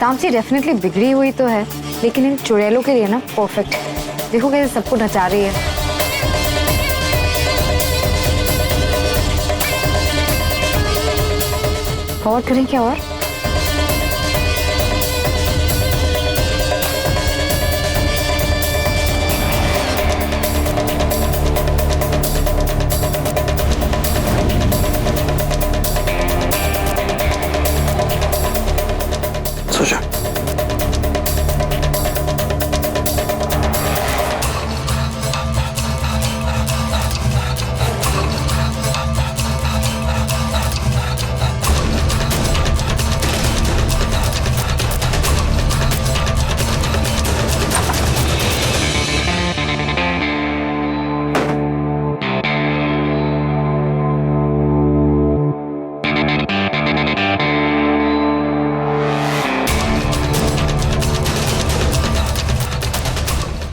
तामसी डेफिनेटली बिगड़ी हुई तो है, लेकिन इन चुड़ैलों के लिए ना परफेक्ट है। देखो कैसे सबको नचा रही है। और करें क्या और?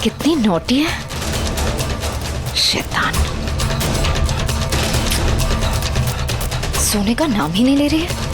कितनी नोटी है शैतान, सोने का नाम ही नहीं ले रही है।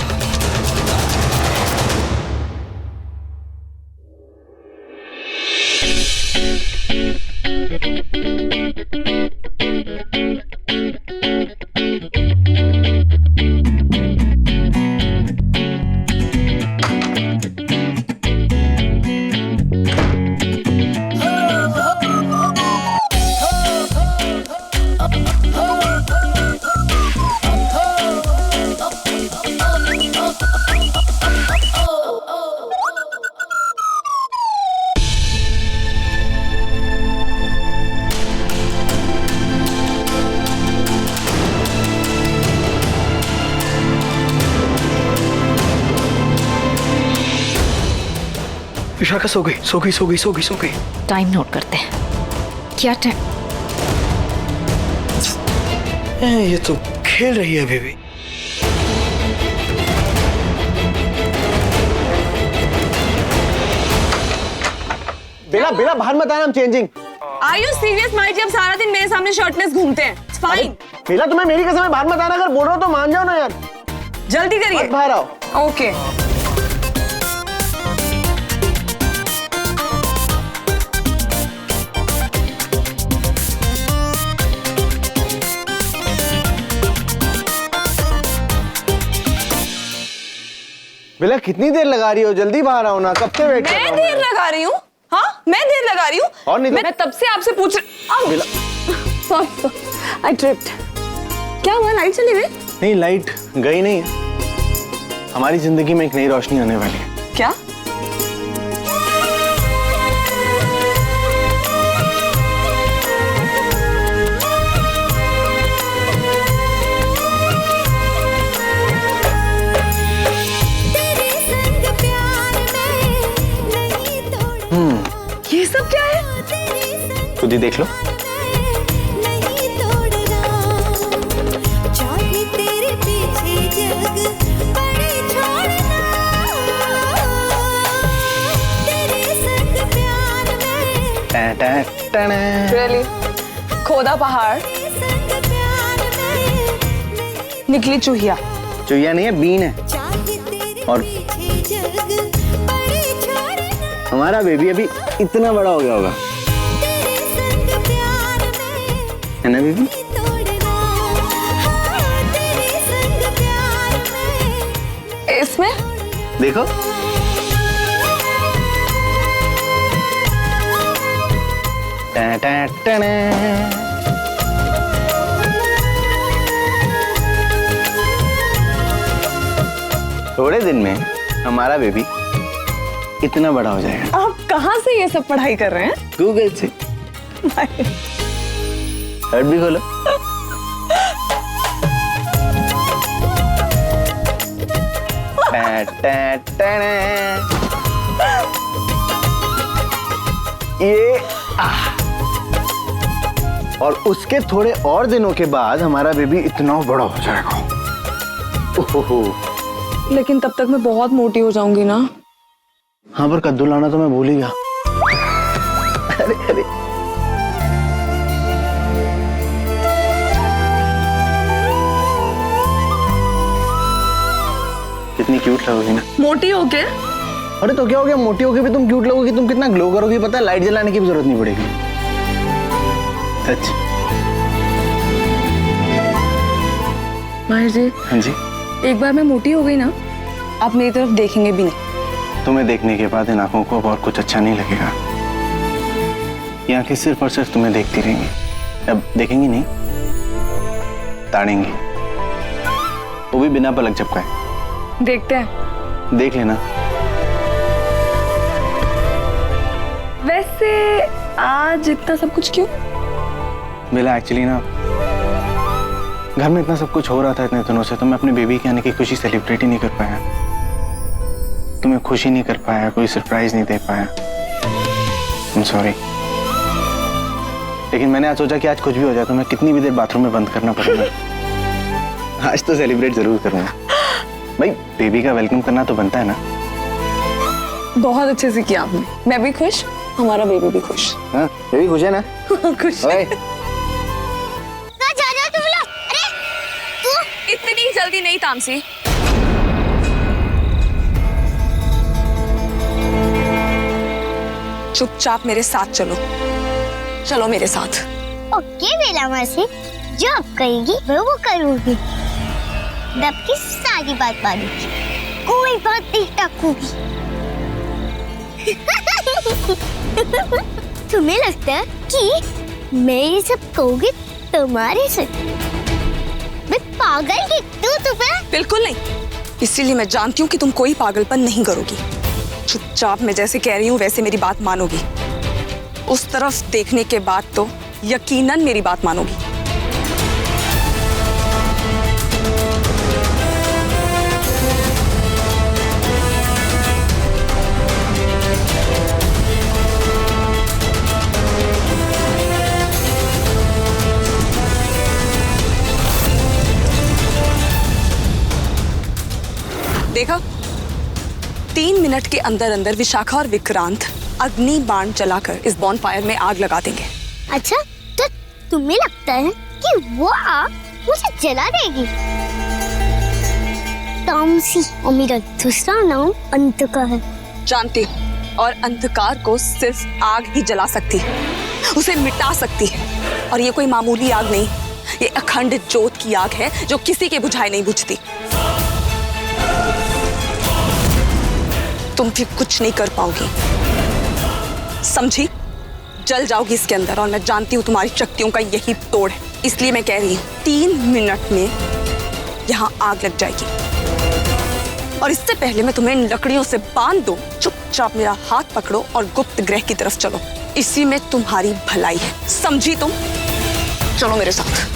विशाखा सो गई। टाइम नोट करते हैं। क्या टाइम? ये तो खेल रही है अभी भी। बेला बाहर मत आना, I'm changing। Are you serious माई जी? अब सारा दिन मेरे सामने शर्टलेस घूमते हैं। It's fine। बेला तुम्हें मेरी कसम है, बाहर मत आना। अगर बोल रहा हो तो मान जाओ ना यार। जल्दी करिए। बाहर आओ। ओके। बेला कितनी देर लगा रही हो? जल्दी बाहर आओ ना, कब से वेट कर रहा हूं। मैं देर लगा रही हूँ? हाँ, मैं देर लगा रही हूँ। और नहीं तो- मैं तब से आपसे पूछ बेला सॉरी, आई ट्रिप्ड। क्या हुआ? लाइट चली गई? नहीं, लाइट गई नहीं है। हमारी जिंदगी में एक नई रोशनी आने वाली है। क्या? ये सब क्या है? खुद ही देख लो। Really? खोदा पहाड़, निकली चूहिया। चुहिया नहीं है, बीन है। और हमारा बेबी अभी इतना बड़ा हो गया होगा, है ना बेबी? इसमें देखो। थोड़े दिन में हमारा बेबी इतना बड़ा हो जाएगा। आप कहाँ से ये सब पढ़ाई कर रहे हैं? गूगल से। हर्ट भी खोलो। ये और उसके थोड़े और दिनों के बाद हमारा बेबी इतना बड़ा हो जाएगा। ओहो। लेकिन तब तक मैं बहुत मोटी हो जाऊंगी ना। हाँ, पर कद्दू लाना तो मैं भूल ही गया। अरे अरे कितनी क्यूट लगोगी ना मोटी होके। अरे तो क्या हो गया, मोटी होके भी तुम क्यूट लगोगी, तुम कितना ग्लो करोगी पता है, लाइट जलाने की भी जरूरत नहीं पड़ेगी। अच्छा माहिर जी, हाँ जी, एक बार मैं मोटी हो गई ना, आप मेरी तरफ देखेंगे भी नहीं। तुम्हें देखने के बाद इन आंखों को अब और कुछ अच्छा नहीं लगेगा। ये आंखें सिर्फ और सिर्फ तुम्हें देखती रहेंगी, अब देखेंगी नहीं, ताड़ेंगी, वो भी बिना पलक झपकाए। देखते हैं। देख लेना। वैसे आज इतना सब कुछ क्यों? बेला एक्चुअली ना, घर में इतना सब कुछ हो रहा था इतने दिनों से, तो मैं अपने बेबी के आने की खुशी सेलिब्रेट ही नहीं कर पाया, तुम्हें खुशी नहीं कर पाया, कोई सरप्राइज नहीं दे पाया। I'm sorry। लेकिन मैंने आज सोचा कि आज कुछ भी हो जाए तो मैं कितनी भी देर बाथरूम में बंद करना पड़ेगा, आज तो सेलिब्रेट जरूर करूंगा। भाई बेबी का वेलकम करना तो बनता है ना। बहुत अच्छे से किया आपने, मैं भी खुश, हमारा बेबी भी खुश। हाँ बेबी खुश है ना? खुश ओए, इतनी जल्दी नहीं तामसी। चुपचाप मेरे साथ चलो, चलो मेरे साथ। ओके बेला मासी, जो आप कहेगी वो करूंगी, दब की सारी बात मानूंगी, कोई बात नहीं टाकूंगी। तुम्हें लगता है कि मैं ये सब कहूंगी तुम्हारे से? मैं पागल की तू तुम्हें? बिल्कुल नहीं, इसीलिए मैं जानती हूँ कि तुम कोई पागलपन नहीं करोगी। चुपचाप मैं जैसे कह रही हूँ वैसे मेरी बात मानोगी। उस तरफ देखने के बाद तो यकीनन मेरी बात मानोगी। देखा, 3 मिनट के अंदर अंदर विशाखा और विक्रांत अग्नि बाण चलाकर इस बॉनफायर में आग लगा देंगे। अच्छा, तो तुम्हें लगता है कि वो आग मुझे जला देगी? तामसी और मेरा दूसरा नाम अंधकार है। जानती, और अंधकार को सिर्फ आग ही जला सकती है, उसे मिटा सकती है। और ये कोई मामूली आग नहीं, ये अखंड ज्योत की आग है जो किसी के बुझाए नहीं बुझती। तुम भी कुछ नहीं कर पाओगी, समझी? जल जाओगी इसके अंदर, और मैं जानती हूँ तुम्हारी शक्तियों का यही तोड़ है। इसलिए मैं कह रही हूँ 3 मिनट में यहाँ आग लग जाएगी। और इससे पहले मैं तुम्हें इन लकड़ियों से बांध दूं, चुपचाप मेरा हाथ पकड़ो और गुप्त गृह की तरफ चलो। इसी में तुम्हारी भलाई है, समझी तुम? चलो मेरे साथ।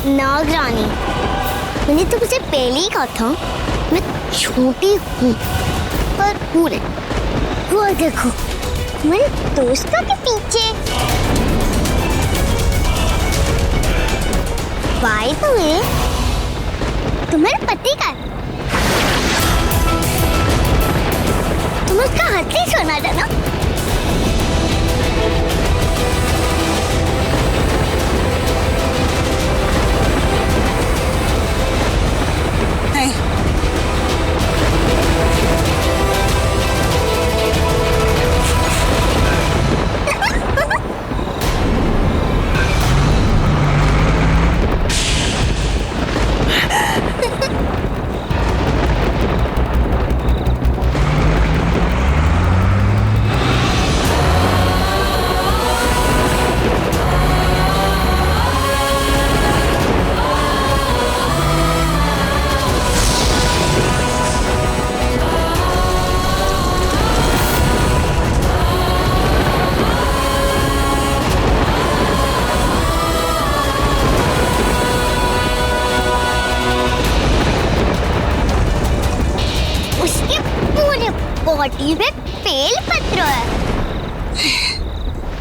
नागरानी, मैंने तुमसे पहले ही कहा था मैं छोटी हूँ, पर पूरे वो देखो मेरे दोस्तों के पीछे। भाई तुम्हारे पति का है? तुम उसका हाथ ही सुना था ना?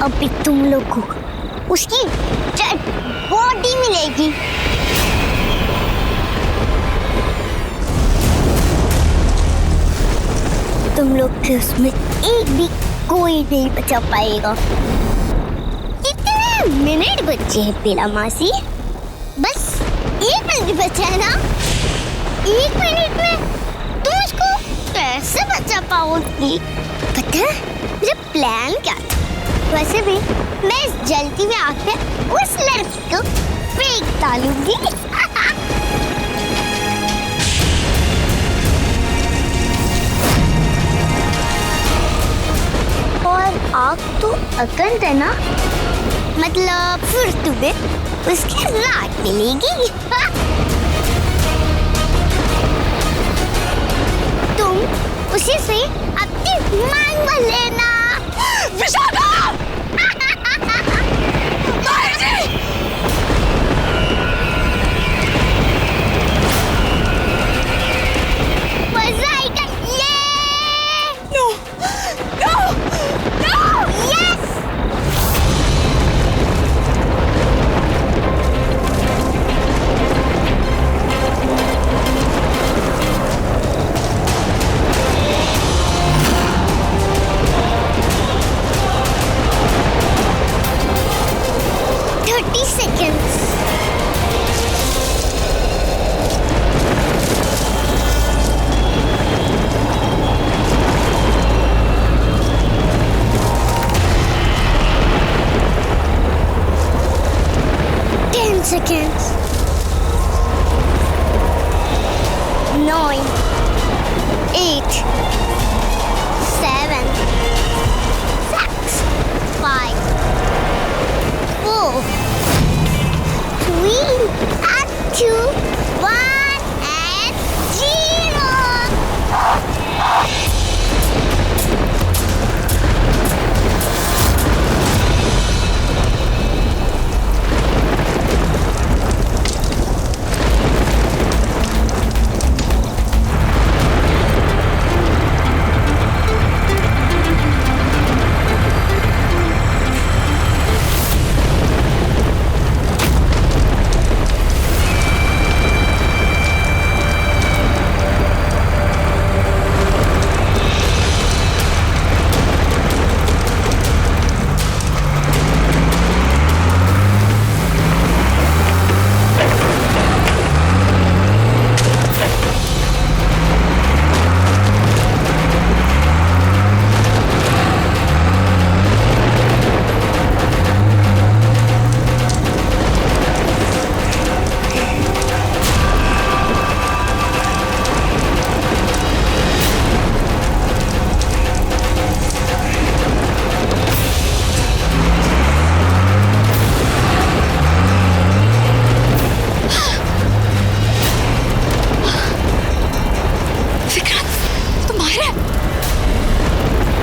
अभी तुम लोग को उसकी डेड बॉडी मिलेगी। तुम लोग के उसमें एक भी कोई नहीं बचा पाएगा। कितने मिनट बचे हैं पीला मासी? बस 1 मिनट बचा है ना? 1 मिनट में तुम उसको कैसे बचा पाओगी? पता है मेरा प्लान क्या था? वैसे भी मैं इस जल्दी में आके उस लड़की को फेंक डालूंगी। और आग तो अकंत है ना, मतलब फिर तुम्हें उसकी रात मिलेगी। तुम उसी से अपनी मांग भर लेना। विशाखा! मजा आएगा ये। No no no! Yes. Seconds. Seconds. 9, 8.